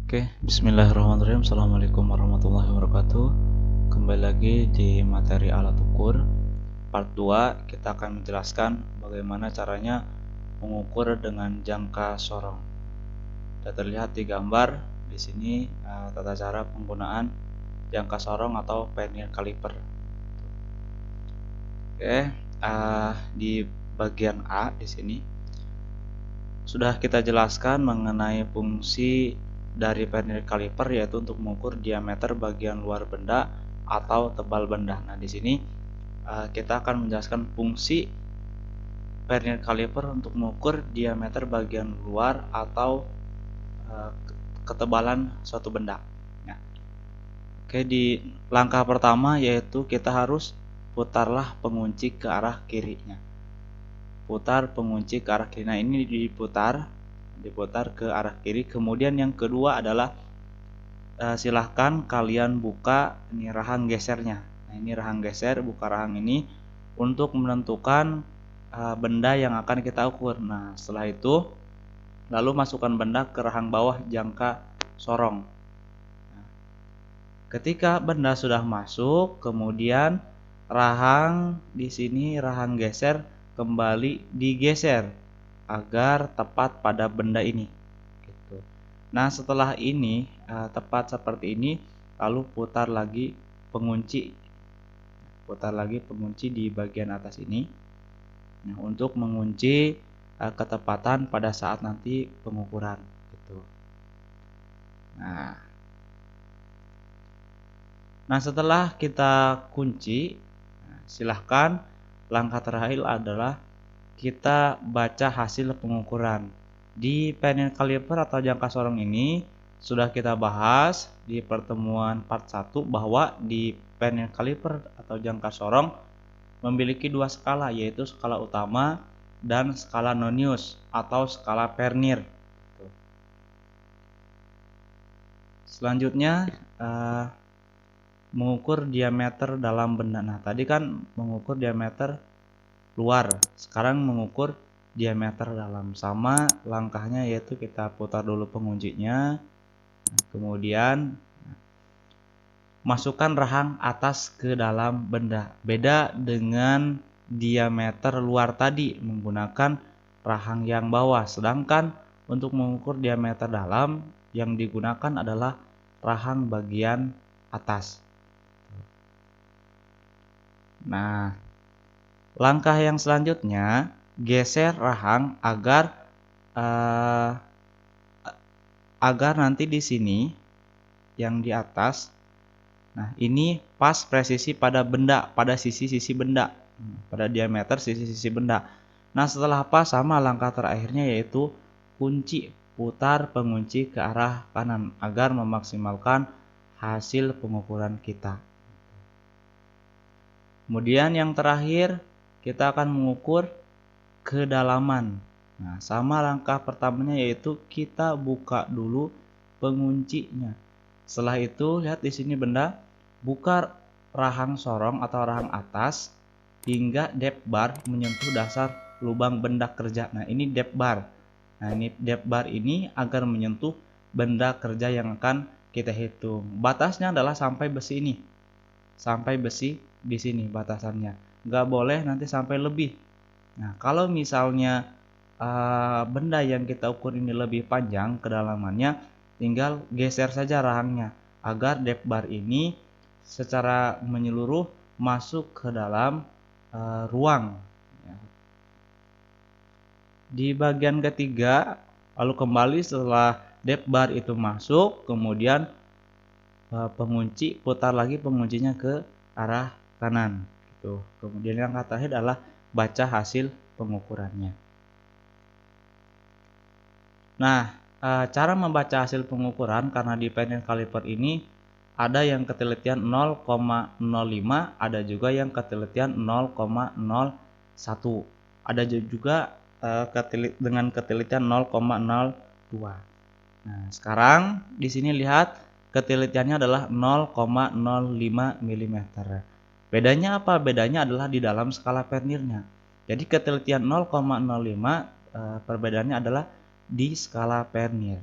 Oke, bismillahirrahmanirrahim. Assalamualaikum warahmatullahi wabarakatuh. Kembali lagi di materi alat ukur. Part 2, kita akan menjelaskan bagaimana caranya mengukur dengan jangka sorong. Sudah terlihat di gambar di sini tata cara penggunaan jangka sorong atau vernier caliper. Oke, di bagian A di sini sudah kita jelaskan mengenai fungsi dari vernier caliper, yaitu untuk mengukur diameter bagian luar benda atau tebal benda. Nah, di sini kita akan menjelaskan fungsi vernier caliper untuk mengukur diameter bagian luar atau ketebalan suatu benda. Nah, oke, di langkah pertama yaitu kita harus putarlah pengunci ke arah kirinya. Putar pengunci ke arah kiri. Nah, ini diputar ke arah kiri. Kemudian yang kedua adalah silahkan kalian buka ini rahang gesernya. Nah, ini rahang geser, buka rahang ini untuk menentukan benda yang akan kita ukur. Nah, setelah itu lalu masukkan benda ke rahang bawah jangka sorong. Nah, ketika benda sudah masuk, kemudian rahang di sini rahang geser kembali digeser agar tepat pada benda ini. Gitu. Nah, setelah ini tepat seperti ini, lalu putar lagi pengunci di bagian atas ini. Nah, untuk mengunci ketepatan pada saat nanti pengukuran. Gitu. Nah, setelah kita kunci, silahkan langkah terakhir adalah kita baca hasil pengukuran. Di vernier caliper atau jangka sorong ini sudah kita bahas di pertemuan part 1 bahwa di vernier caliper atau jangka sorong memiliki dua skala, yaitu skala utama dan skala nonius atau skala vernier. Selanjutnya mengukur diameter dalam benda. Nah, tadi kan mengukur diameter luar, sekarang mengukur diameter dalam. Sama langkahnya, yaitu kita putar dulu penguncinya, kemudian masukkan rahang atas ke dalam benda. Beda dengan diameter luar tadi menggunakan rahang yang bawah, sedangkan untuk mengukur diameter dalam yang digunakan adalah rahang bagian atas. Nah, langkah yang selanjutnya, geser rahang agar nanti di sini yang di atas, nah ini pas presisi pada benda, pada sisi-sisi benda, pada diameter sisi-sisi benda. Nah, setelah pas, sama langkah terakhirnya yaitu kunci, putar pengunci ke arah kanan agar memaksimalkan hasil pengukuran kita. Kemudian yang terakhir, kita akan mengukur kedalaman. Nah, sama langkah pertamanya yaitu kita buka dulu penguncinya. Setelah itu, lihat di sini benda, buka rahang sorong atau rahang atas hingga depth bar menyentuh dasar lubang benda kerja. Nah, ini depth bar. Nah, ini depth bar ini agar menyentuh benda kerja yang akan kita hitung. Batasnya adalah sampai besi ini. Sampai besi di sini batasannya. Nggak boleh nanti sampai lebih. Nah, kalau misalnya benda yang kita ukur ini lebih panjang kedalamannya, tinggal geser saja rahangnya agar depth bar ini secara menyeluruh masuk ke dalam ruang. Di bagian ketiga, lalu kembali setelah depth bar itu masuk, kemudian pengunci, putar lagi penguncinya ke arah kanan. Gitu. Kemudian yang terakhir adalah baca hasil pengukurannya. Nah, cara membaca hasil pengukuran, karena di vernier caliper ini ada yang ketelitian 0,05, ada juga yang ketelitian 0,01, ada juga dengan ketelitian 0,02. Nah, sekarang di sini lihat ketelitiannya adalah 0,05 mm. Bedanya apa? Bedanya adalah di dalam skala verniernya. Jadi ketelitian 0,05 perbedaannya adalah di skala vernier.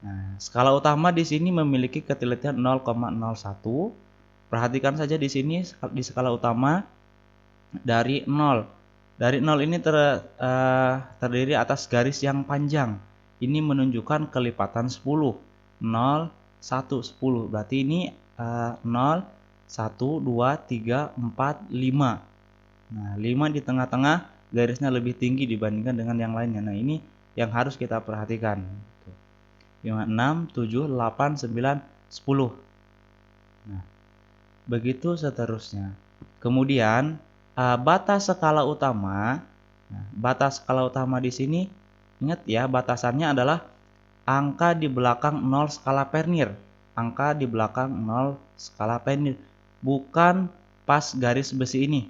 Nah, skala utama di sini memiliki ketelitian 0,01. Perhatikan saja di sini di skala utama dari 0. Dari 0 ini terdiri atas garis yang panjang. Ini menunjukkan kelipatan 10. 0, 1, 10. Berarti ini 0, 1, 2, 3, 4, 5. Nah, 5 di tengah-tengah garisnya lebih tinggi dibandingkan dengan yang lainnya. Nah, ini yang harus kita perhatikan. 5, 6, 7, 8, 9, 10. Nah, begitu seterusnya. Kemudian batas skala utama. Nah, batas skala utama di sini ingat ya, batasannya adalah angka di belakang 0 skala Vernier. Angka di belakang 0 skala Vernier, bukan pas garis besi ini.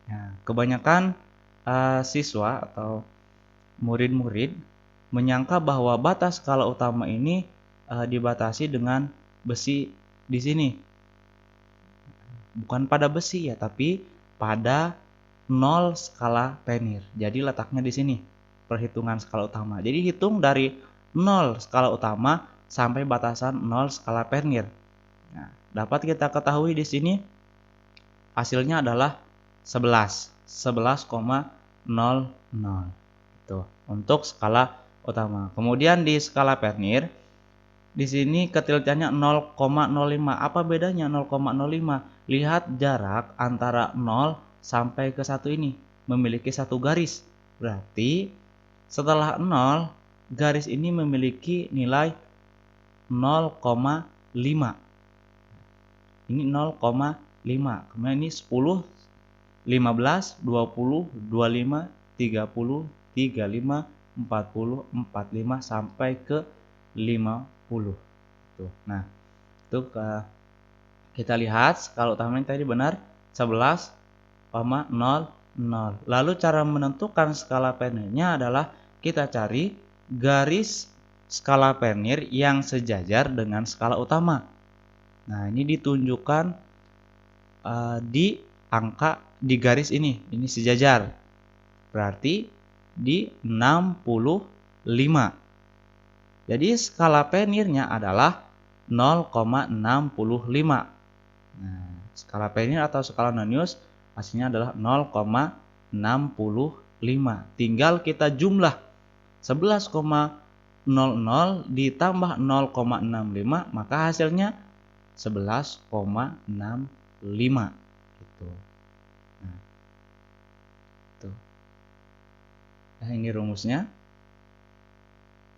Nah, kebanyakan siswa atau murid-murid menyangka bahwa batas skala utama ini dibatasi dengan besi di sini. Bukan pada besi ya, tapi pada 0 skala Vernier. Jadi letaknya di sini perhitungan skala utama. Jadi hitung dari 0 skala utama sampai batasan 0 skala Vernier. Nah, dapat kita ketahui di sini hasilnya adalah 11. 11,00. Itu untuk skala utama. Kemudian di skala Vernier di sini ketelitiannya 0,05. Apa bedanya 0,05? Lihat jarak antara 0 sampai ke 1 ini memiliki satu garis. Berarti setelah 0, garis ini memiliki nilai 0,5. Ini 0,5. Kemudian ini 10, 15, 20, 25, 30, 35, 40, 45 sampai ke 50. Tuh. Nah, itu kita lihat skala utamanya tadi benar 11,00. Lalu cara menentukan skala Verniernya adalah kita cari garis skala Vernier yang sejajar dengan skala utama. Nah, ini ditunjukkan di angka di garis ini sejajar. Berarti di 65. Jadi skala Verniernya adalah 0,65. Nah, skala Vernier atau skala Nonius hasilnya adalah 0,65. Tinggal kita jumlah 11,00 ditambah 0,65, maka hasilnya 11,65 gitu. Nah, itu. Nah, ini rumusnya.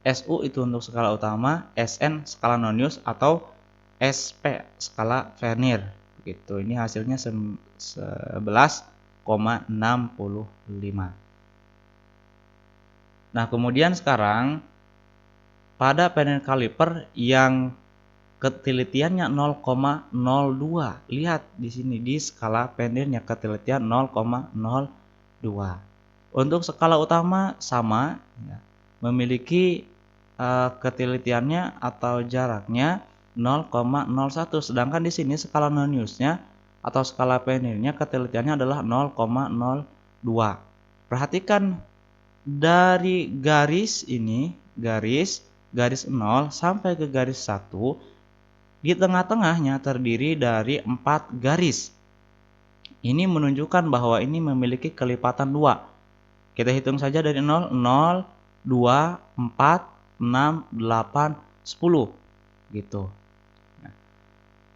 SU itu untuk skala utama, SN skala Nonius atau SP skala Vernier. Begitu. Ini hasilnya 11,65. Nah, kemudian sekarang pada Vernier caliper yang ketelitiannya 0,02. Lihat di sini di skala Verniernya ketelitian 0,02. Untuk skala utama sama ya, memiliki ketelitiannya atau jaraknya 0,01. Sedangkan di sini skala Noniusnya atau skala Verniernya ketelitiannya adalah 0,02. Perhatikan dari garis ini, garis 0 sampai ke garis 1, di tengah-tengahnya terdiri dari 4 garis. Ini menunjukkan bahwa ini memiliki kelipatan 2. Kita hitung saja dari 0, 0, 2, 4, 6, 8, 10 gitu. Nah,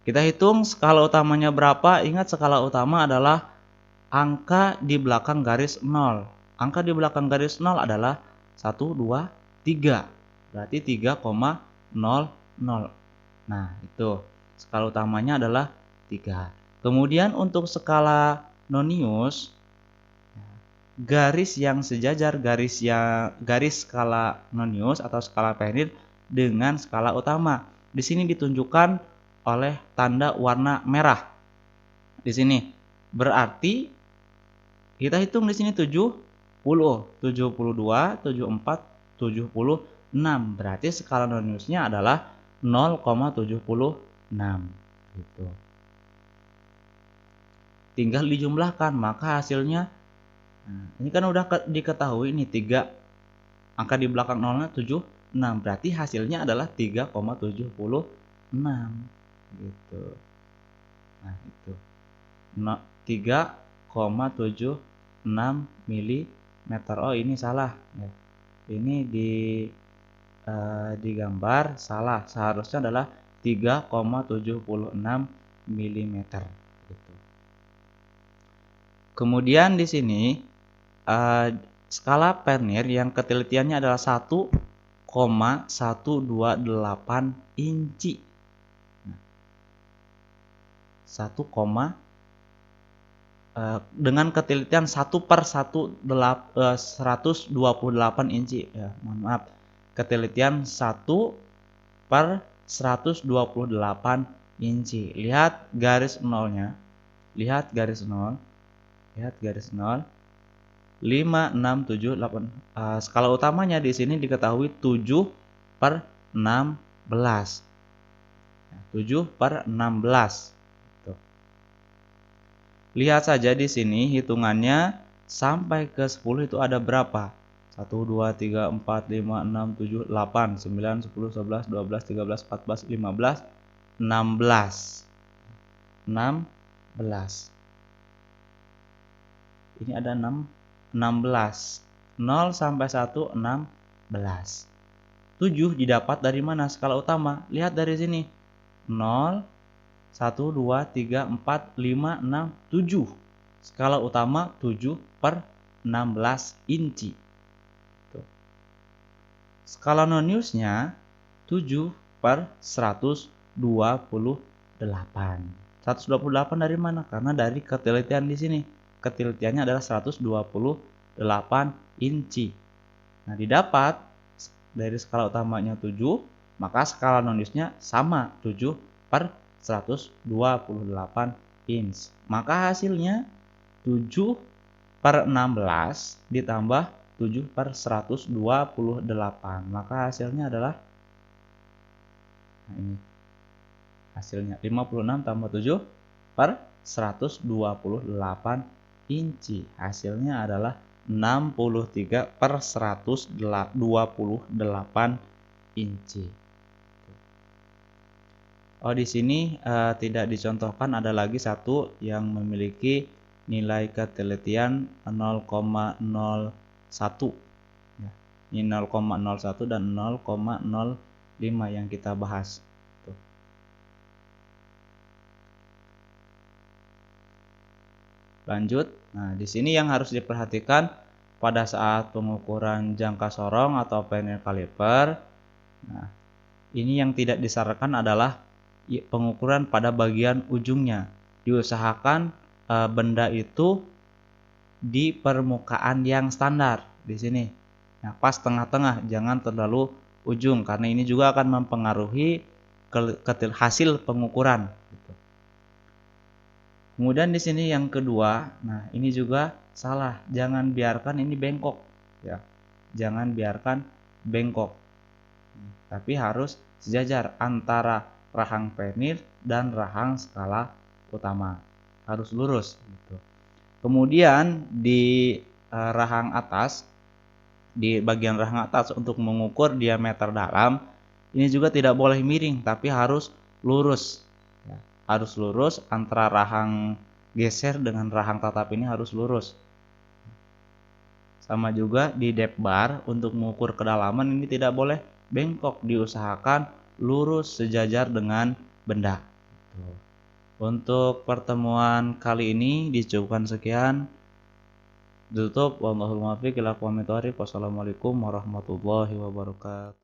kita hitung skala utamanya berapa. Ingat skala utama adalah angka di belakang garis 0. Angka di belakang garis 0 adalah 1, 2, 3. Berarti 3,00. Nah, itu skala utamanya adalah 3. Kemudian untuk skala Nonius, garis yang sejajar garis skala Nonius atau skala Vernier dengan skala utama. Di sini ditunjukkan oleh tanda warna merah. Di sini berarti kita hitung di sini 70, 72, 74, 76. Berarti skala Noniusnya adalah 0,76 gitu. Tinggal dijumlahkan maka hasilnya. Nah, ini kan udah diketahui ini 3 angka di belakang 0-nya 7, Berarti hasilnya adalah 3,76 gitu. Nah, itu 3,76 mm. Oh, ini salah ya. Ini digambar salah. Seharusnya adalah 3,76 mm gitu. Kemudian di sini skala Vernier yang ketelitiannya adalah 1,128 inci. 1, dengan ketelitian 1/128 inci ya, mohon maaf. Ketelitian 1/128 inci. Lihat garis nolnya. Lihat garis nol. 5, 6, 7, 8. Skala utamanya di sini diketahui 7/16. 7/16. Lihat saja di sini hitungannya sampai ke 10 itu ada berapa? 1, 2, 3, 4, 5, 6, 7, 8, 9, 10, 11, 12, 13, 14, 15, 16. 16. Ini ada 16. 0 sampai 1, 16. 7 didapat dari mana skala utama? Lihat dari sini. 0, 1, 2, 3, 4, 5, 6, 7. Skala utama 7/16 inci. Skala non-newsnya 7/128. 128 dari mana? Karena dari ketelitian di sini. Ketelitiannya adalah 128 inci. Nah, didapat dari skala utamanya 7, maka skala non-newsnya sama 7/128 inch. Maka hasilnya 7/16 ditambah 7/128. Maka hasilnya adalah, nah ini hasilnya 56 tambah 7/128 inci. Hasilnya adalah 63/128 inci. Oh, di sini tidak dicontohkan, ada lagi satu yang memiliki nilai ketelitian 0,01 ya. Ini 0,01 dan 0,05 yang kita bahas. Tuh. Lanjut. Nah, di sini yang harus diperhatikan pada saat pengukuran jangka sorong atau Vernier caliper. Nah, ini yang tidak disarankan adalah pengukuran pada bagian ujungnya. Diusahakan benda itu di permukaan yang standar di sini. Nah, pas tengah-tengah, jangan terlalu ujung karena ini juga akan mempengaruhi hasil pengukuran. Kemudian di sini yang kedua, nah ini juga salah. Jangan biarkan ini bengkok, ya. Jangan biarkan bengkok. Tapi harus sejajar antara rahang Vernier dan rahang skala utama. Harus lurus gitu. Kemudian di rahang atas, di bagian rahang atas untuk mengukur diameter dalam, ini juga tidak boleh miring tapi harus lurus. Ya, harus lurus antara rahang geser dengan rahang tatap ini harus lurus. Sama juga di depth bar untuk mengukur kedalaman ini tidak boleh bengkok, diusahakan lurus sejajar dengan benda. Untuk pertemuan kali ini dicukupkan sekian. Tutup. Wallahul muwaffiq ila aqwamit thoriq. Wassalamualaikum warahmatullahi wabarakatuh.